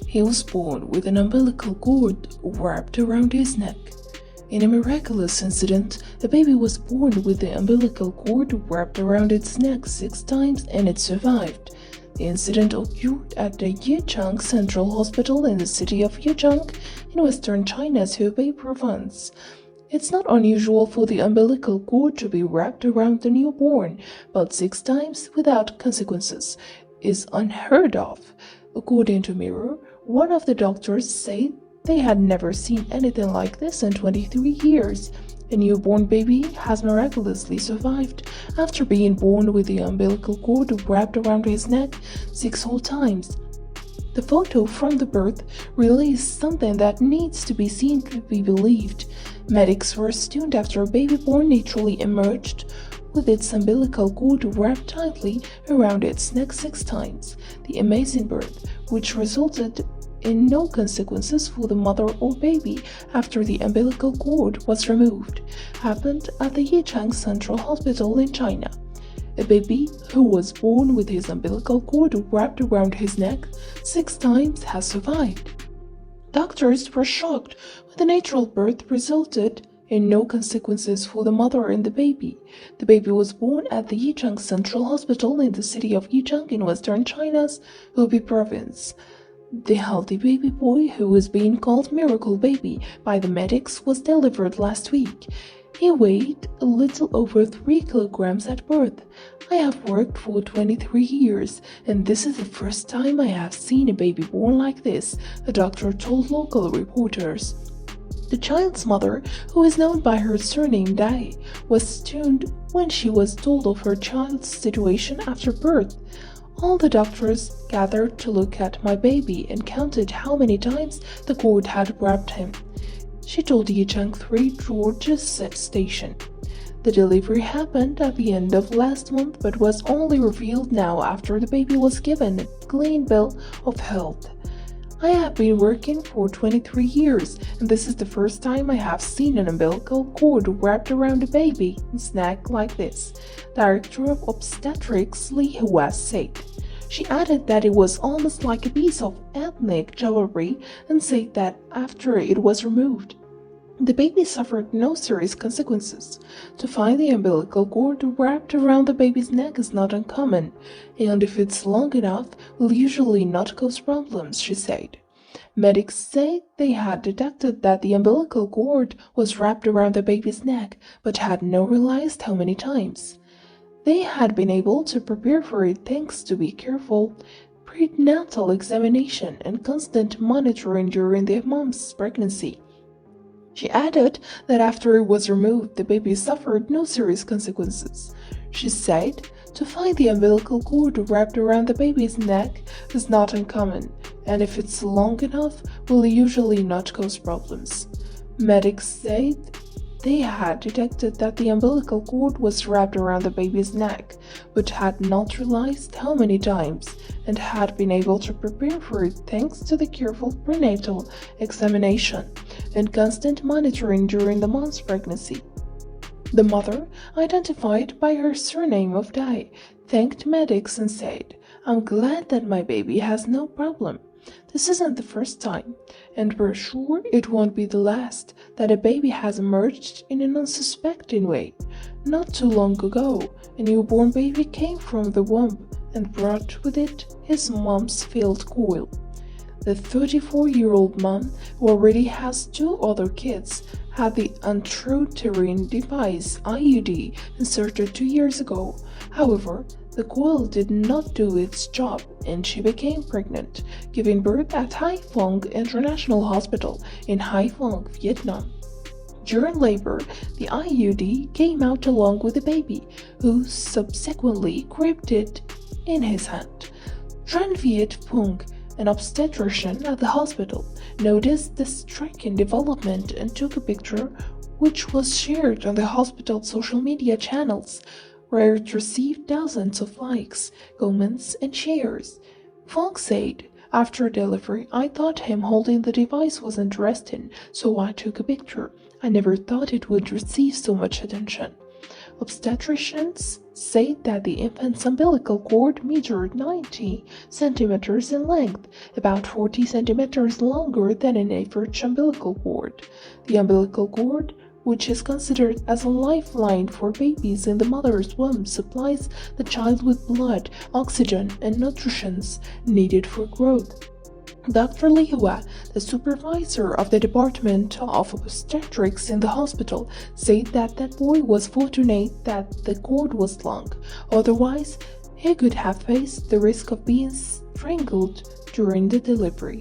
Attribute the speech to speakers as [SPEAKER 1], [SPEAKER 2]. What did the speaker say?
[SPEAKER 1] He was born with an umbilical cord wrapped around his neck. In a miraculous incident, the baby was born with the umbilical cord wrapped around its neck 6 times and it survived. The incident occurred at the Yichang Central Hospital in the city of Yichang in western China's Hubei province. It's not unusual for the umbilical cord to be wrapped around the newborn, but 6 times without consequences is unheard of. According to Mirror, one of the doctors said they had never seen anything like this in 23 years. A newborn baby has miraculously survived after being born with the umbilical cord wrapped around his neck 6 whole times. The photo from the birth really is something that needs to be seen to be believed. Medics were stunned after a baby born naturally emerged with its umbilical cord wrapped tightly around its neck 6 times. The amazing birth, which resulted in no consequences for the mother or baby after the umbilical cord was removed, happened at the Yichang Central Hospital in China. A baby who was born with his umbilical cord wrapped around his neck 6 times has survived. Doctors were shocked when the natural birth resulted in no consequences for the mother and the baby. The baby was born at the Yichang Central Hospital in the city of Yichang in western China's Hubei province. The healthy baby boy, who was being called Miracle Baby by the medics, was delivered last week. He weighed a little over 3 kilograms at birth. I have worked for 23 years, and this is the first time I have seen a baby born like this, the doctor told local reporters. The child's mother, who is known by her surname Dai, was stunned when she was told of her child's situation after birth. All the doctors gathered to look at my baby and counted how many times the cord had wrapped him, she told Yichang 3 George's station. The delivery happened at the end of last month but was only revealed now after the baby was given a clean bill of health. I have been working for 23 years, and this is the first time I have seen an umbilical cord wrapped around a baby and neck like this, Director of Obstetrics Li Hua said. She added that it was almost like a piece of ethnic jewelry and said that after it was removed, the baby suffered no serious consequences. To find the umbilical cord wrapped around the baby's neck is not uncommon, and if it's long enough, will usually not cause problems, she said. Medics say they had detected that the umbilical cord was wrapped around the baby's neck, but had not realized how many times. They had been able to prepare for it thanks to be careful prenatal examination and constant monitoring during the mom's pregnancy. She added that after it was removed, the baby suffered no serious consequences. She said, to find the umbilical cord wrapped around the baby's neck is not uncommon, and if it's long enough, will usually not cause problems. Medics said they had detected that the umbilical cord was wrapped around the baby's neck, but had not realized how many times, and had been able to prepare for it thanks to the careful prenatal examination and constant monitoring during the mom's pregnancy. The mother, identified by her surname of Dai, thanked medics and said, "I'm glad that my baby has no problem. This isn't the first time, and we're sure it won't be the last, that a baby has emerged in an unsuspecting way. Not too long ago, a newborn baby came from the womb and brought with it his mom's failed coil." The 34-year-old mom, who already has 2 other kids, had the intrauterine device IUD inserted 2 years ago. However, the coil did not do its job and she became pregnant, giving birth at Haiphong International Hospital in Haiphong, Vietnam. During labor, the IUD came out along with the baby, who subsequently gripped it in his hand. Tran Viet Phung, an obstetrician at the hospital, noticed the striking development and took a picture which was shared on the hospital's social media channels, where it received thousands of likes, comments, and shares. Fong said, "After delivery, I thought him holding the device was interesting, so I took a picture. I never thought it would receive so much attention." Obstetricians say that the infant's umbilical cord measured 90 centimeters in length, about 40 centimeters longer than an average umbilical cord. The umbilical cord, which is considered as a lifeline for babies in the mother's womb, supplies the child with blood, oxygen, and nutrients needed for growth. Dr. Lihua, the supervisor of the Department of Obstetrics in the hospital, said that boy was fortunate that the cord was long. Otherwise, he could have faced the risk of being strangled during the delivery.